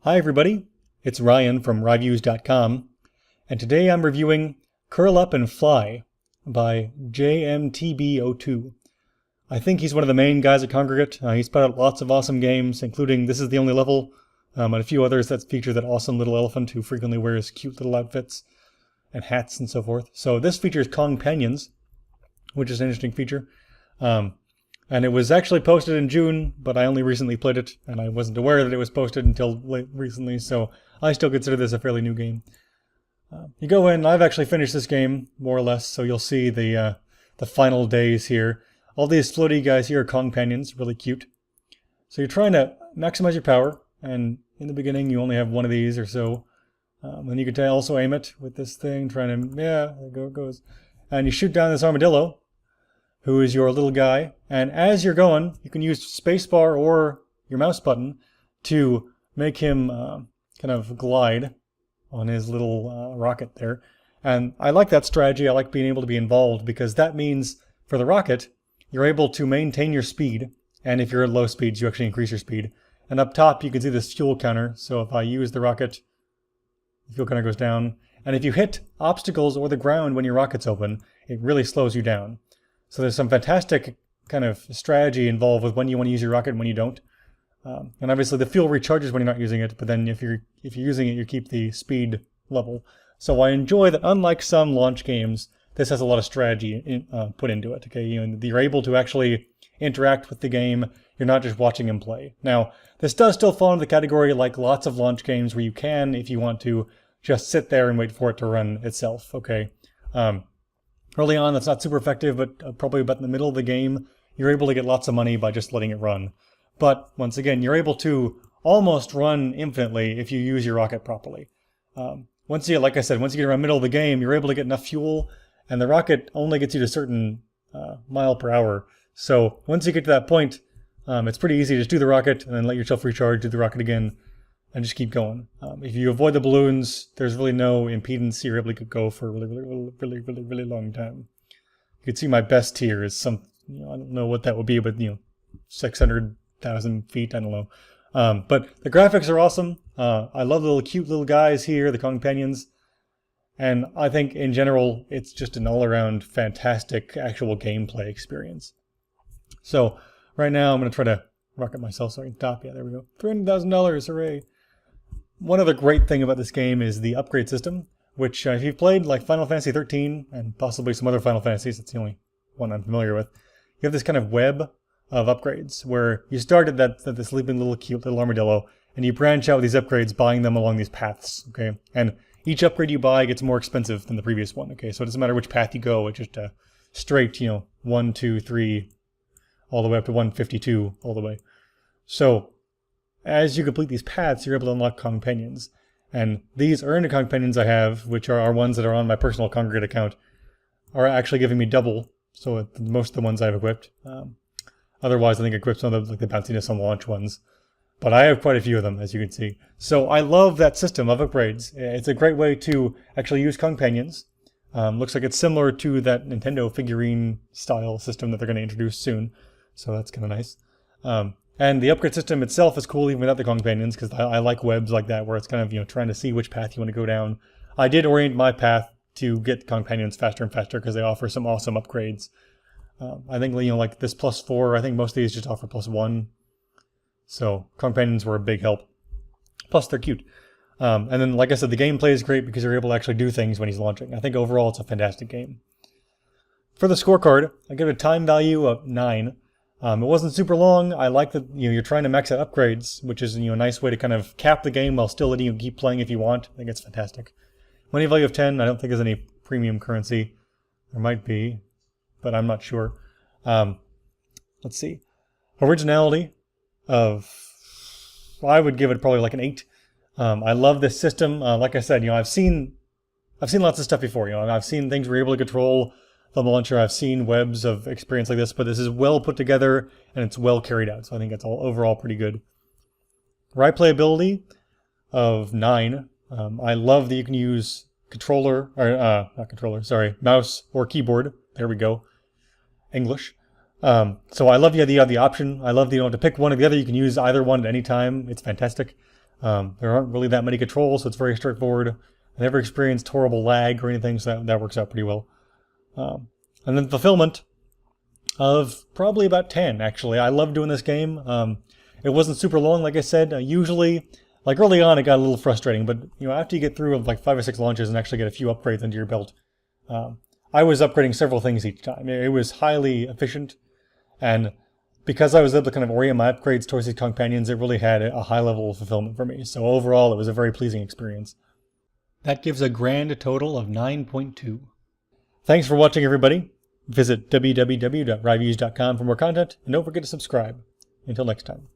Hi everybody, it's Ryan from Ryviews.com, and today I'm reviewing Curl Up and Fly by JMTB02. I think he's one of the main guys at Congregate. He's put out lots of awesome games, including This Is the Only Level, and a few others that feature that awesome little elephant who frequently wears cute little outfits and hats and so forth. So this features Companions, which is an interesting feature. And it was actually posted in June, but I only recently played it, and I wasn't aware that it was posted until late recently, so I still consider this a fairly new game. You go in, I've actually finished this game, more or less, so you'll see the final days here. All these floaty guys here are Companions, really cute. So you're trying to maximize your power, and in the beginning you only have one of these or so. And you can also aim it with this thing, trying to, yeah, there it goes. And you shoot down this armadillo, who is your little guy, and as you're going, you can use spacebar or your mouse button to make him kind of glide on his little rocket there. And I like that strategy. I like being able to be involved because that means for the rocket, you're able to maintain your speed, and if you're at low speeds, you actually increase your speed. And up top, you can see this fuel counter, so if I use the rocket, the fuel counter goes down. And if you hit obstacles or the ground when your rocket's open, it really slows you down. So there's some fantastic kind of strategy involved with when you want to use your rocket and when you don't. And obviously the fuel recharges when you're not using it, but then if you're using it, you keep the speed level. So I enjoy that, unlike some launch games, this has a lot of strategy put into it. Okay, you're able to actually interact with the game. You're not just watching him play. Now, this does still fall into the category like lots of launch games where you can, if you want to, just sit there and wait for it to run itself. Okay. Early on, that's not super effective, but probably about in the middle of the game, you're able to get lots of money by just letting it run. But once again, you're able to almost run infinitely if you use your rocket properly. Like I said, once you get around the middle of the game, you're able to get enough fuel, and the rocket only gets you to a certain mile per hour. So once you get to that point, it's pretty easy to just do the rocket and then let yourself recharge, do the rocket again, and just keep going. If you avoid the balloons, there's really no impedance. You're able to go for a really long time. You can see my best tier is some, I don't know what that would be, but 600,000 feet, I don't know. But the graphics are awesome. I love the cute little guys here, the Companions. And I think in general, it's just an all-around fantastic actual gameplay experience. So right now I'm going to try to rocket myself so I can top. Yeah, there we go. $300,000, hooray. One other great thing about this game is the upgrade system, which if you've played like Final Fantasy 13 and possibly some other Final Fantasies, it's the only one I'm familiar with, you have this kind of web of upgrades where you start at the sleeping little cute little armadillo and you branch out with these upgrades, buying them along these paths, okay? And each upgrade you buy gets more expensive than the previous one, okay? So it doesn't matter which path you go, it's just a straight, 1, 2, 3, all the way up to 152 all the way. So as you complete these paths, you're able to unlock Companions. And these earned Companions I have, which are ones that are on my personal Congregate account, are actually giving me double. So most of the ones I've equipped. Otherwise, I think I equipped some of the bounciness on launch ones. But I have quite a few of them, as you can see. So I love that system of upgrades. It's a great way to actually use Companions. Looks like it's similar to that Nintendo figurine style system that they're going to introduce soon. So that's kind of nice. And the upgrade system itself is cool even without the Companions, because I like webs like that where it's kind of trying to see which path you want to go down. I did orient my path to get Companions faster and faster because they offer some awesome upgrades. I think like this +4, I think most of these just offer +1. So Companions were a big help. Plus they're cute. And then like I said, the gameplay is great because you're able to actually do things when he's launching. I think overall it's a fantastic game. For the scorecard, I give it a time value of 9. It wasn't super long. I like that you're trying to max out upgrades, which is a nice way to kind of cap the game while still letting you keep playing if you want. I think it's fantastic. Money value of 10. I don't think there's any premium currency. There might be, but I'm not sure. Let's see. Originality of, I would give it probably like an 8. I love this system. Like I said, I've seen lots of stuff before. I've seen things where you're able to control the launcher. I've seen webs of experience like this, but this is well put together and it's well carried out. So I think it's all overall pretty good. Replayability of 9. I love that you can use mouse or keyboard. There we go. English. So I love you have the option. I love that you don't have to pick one or the other. You can use either one at any time. It's fantastic. There aren't really that many controls, so it's very straightforward. I never experienced horrible lag or anything, so that works out pretty well. And then fulfillment of probably about 10, actually. I love doing this game. It wasn't super long, like I said. Usually, like early on, it got a little frustrating, but after you get through like 5 or 6 launches and actually get a few upgrades under your belt, I was upgrading several things each time. It was highly efficient, and because I was able to kind of orient my upgrades towards these companions, it really had a high level of fulfillment for me. So overall, it was a very pleasing experience. That gives a grand total of 9.2. Thanks for watching, everybody. Visit www.ryviews.com for more content, and don't forget to subscribe. Until next time.